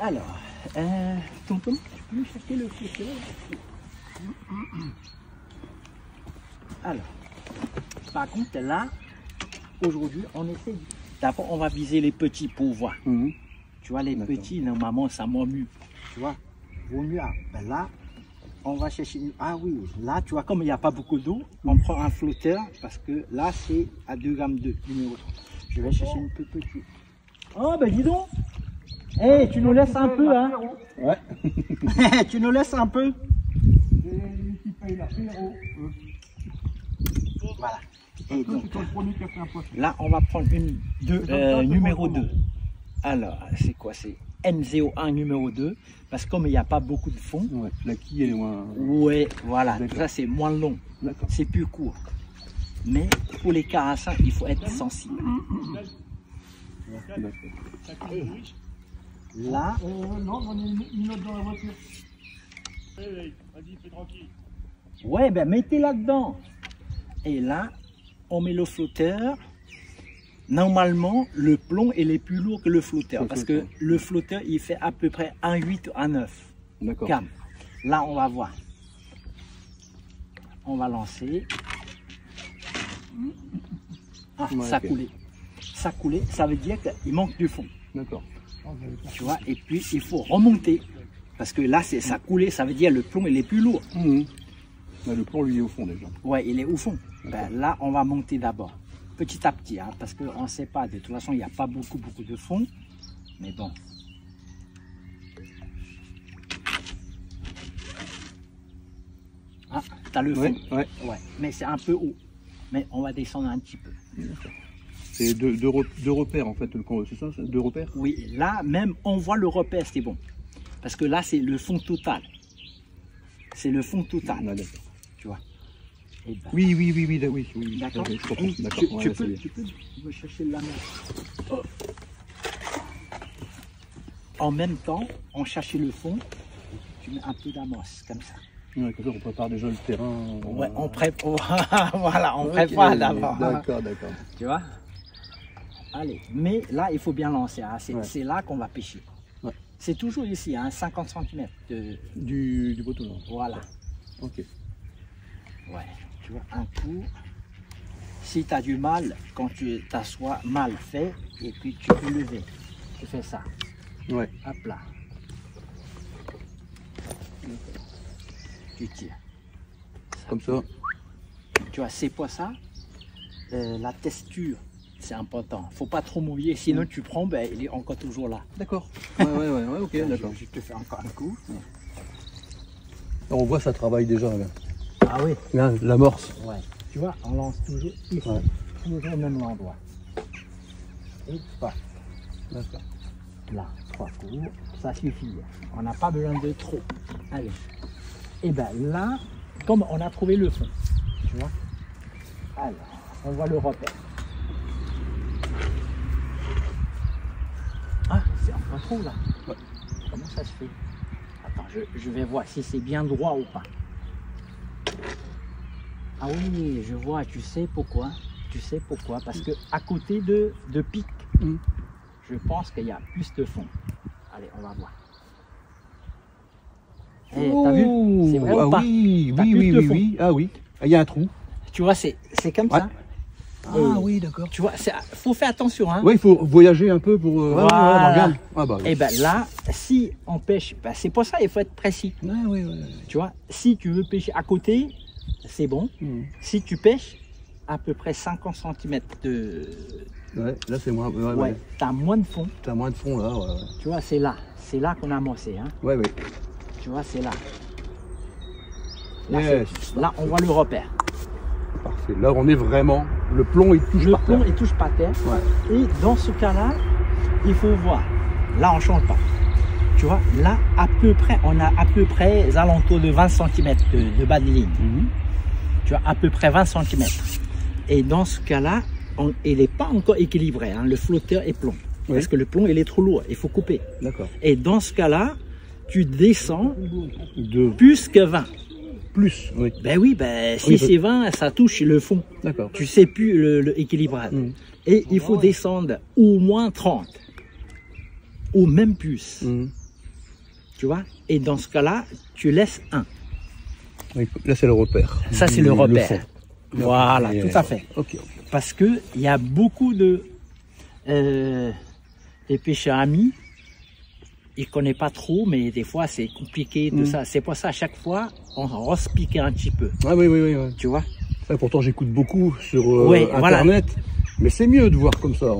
Alors, tonton, tu peux me chercher le flotteur? Alors, par contre, là, aujourd'hui, on essaie. D'abord, on va viser les petits pour voir. Tu vois, les petits, normalement, ça m'emmue. Tu vois, vaut mieux. Ben là, on va chercher. Ah oui, là, tu vois, comme il n'y a pas beaucoup d'eau, on prend un flotteur parce que là, c'est à 2 grammes 2, numéro 3. Je vais chercher une peu petite. Oh, ben dis donc! Eh, tu nous laisses un peu, hein? Ouais. Tu nous laisses un peu? Voilà. Et donc, là, on va prendre une numéro 2. Alors, c'est quoi? C'est N01 numéro 2. Parce que comme il n'y a pas beaucoup de fond. Ouais, la quille, elle est moins. Ouais, voilà. Tout ça, c'est moins long. C'est plus court. Mais pour les carassins, il faut être sensible. Et là. Non, j'en ai une autre dans la voiture. Vas-y, fais tranquille. Ouais, ben mettez là-dedans. Et là, on met le flotteur. Normalement, le plomb il est plus lourd que le flotteur. Parce que le flotteur, il fait à peu près 1,8 ou 1,9. D'accord. Calme. Là, on va voir. On va lancer. Ah, Ouais, ça okay. coulait. Ça coulait, ça veut dire qu'il manque du fond. D'accord. Tu vois, et puis il faut remonter. Parce que là, ça coulait, ça veut dire le plomb il est plus lourd. Là, le plomb, lui, est au fond déjà. Ouais, il est au fond. Ben, là, on va monter d'abord. Petit à petit, hein, parce qu'on ne sait pas. De toute façon, il n'y a pas beaucoup de fond. Mais bon. Ah, tu as le fond. Ouais. Ouais, mais c'est un peu haut. Mais on va descendre un petit peu. C'est deux repères en fait, c'est ça? 2 repères? Oui, là même on voit le repère, c'est bon. Parce que là c'est le fond total. C'est le fond total. Ah, d'accord. Tu vois. Et ben, Oui. D'accord. D'accord. Tu peux me chercher la main. Oh. En même temps, on cherche le fond. Tu mets un peu d'amorce comme ça. Ouais, comme ça, on prépare déjà le terrain. Ouais, on prépare. Voilà, on prépare d'abord. D'accord. Tu vois. Allez, mais là, il faut bien lancer. Hein. C'est là qu'on va pêcher. Ouais. C'est toujours ici, hein, 50 cm du bateau. Là. Voilà. Ok. Ouais, tu vois, un coup. Si tu as du mal, quand tu t'assois mal fait, et puis tu peux lever. Tu fais ça. Ouais. Hop là. Tu tires. Comme ça. Tu vois, c'est pour ça, la texture, c'est important. Faut pas trop mouiller, sinon tu prends, ben, il est encore toujours là. D'accord. Ouais, ok, d'accord. Je te fais encore un coup. On voit ça travaille déjà là. Ah oui. Là, l'amorce. Ouais. Tu vois, on lance toujours ici, toujours au même endroit. Et pas. D'accord. Là, 3 coups, ça suffit. On n'a pas besoin de trop. Allez. Et bien là, comme on a trouvé le fond, tu vois. Alors, on voit le repère. Ah, c'est encore trop là. Ouais. Comment ça se fait? Attends, je vais voir si c'est bien droit ou pas. Ah oui, je vois, tu sais pourquoi? Tu sais pourquoi? Parce que à côté de pic, je pense qu'il y a plus de fond. Allez, on va voir. Eh, t'as vu? C'est vrai ou pas? Oui. Ah oui. Il y a un trou. Tu vois, c'est comme ça. Ah oui, d'accord. Tu vois, faut faire attention. Hein. Oui, il faut voyager un peu pour... Voilà. Regarde. Ah bah, et bien là, si on pêche, ben, c'est pour ça il faut être précis. Oui. Tu vois, si tu veux pêcher à côté, c'est bon. Si tu pêches à peu près 50 cm de... Ouais, là c'est moins... Ouais, tu as moins de fond. Tu as moins de fond là, ouais. Tu vois, c'est là qu'on a amorcé. Hein. Ouais. Tu vois, c'est là. Là, on voit le repère. Parfait. Là, on est vraiment... Le plomb, il touche par terre. Le plomb, il touche par terre. Ouais. Et dans ce cas-là, il faut voir. Là, on ne change pas. Tu vois, là, à peu près, on a à peu près aux alentours de 20 cm de bas de ligne. Tu vois, à peu près 20 cm. Et dans ce cas-là, il n'est pas encore équilibré. Hein, le flotteur est plomb. Oui. Parce que le plomb, il est trop lourd. Il faut couper. D'accord. Et dans ce cas-là, tu descends de plus que 20. Plus, oui. Ben oui, ben, si c'est 20, ça touche le fond. D'accord. Tu sais plus le équilibrage. Et il faut descendre au moins 30. Ou même plus. Tu vois? Et dans ce cas-là, tu laisses un. Oui, là, c'est le repère. Ça, c'est le repère. fond. Voilà, Et, tout à fait. Ok. Parce que il y a beaucoup de les pêcheurs amis, ils connaissent pas trop, mais des fois c'est compliqué de ça. C'est pour ça à chaque fois on respique un petit peu. Ah oui, oui, oui. Oui. Tu vois? Ça, pourtant, j'écoute beaucoup sur Ouais, Internet, mais c'est mieux de voir comme ça.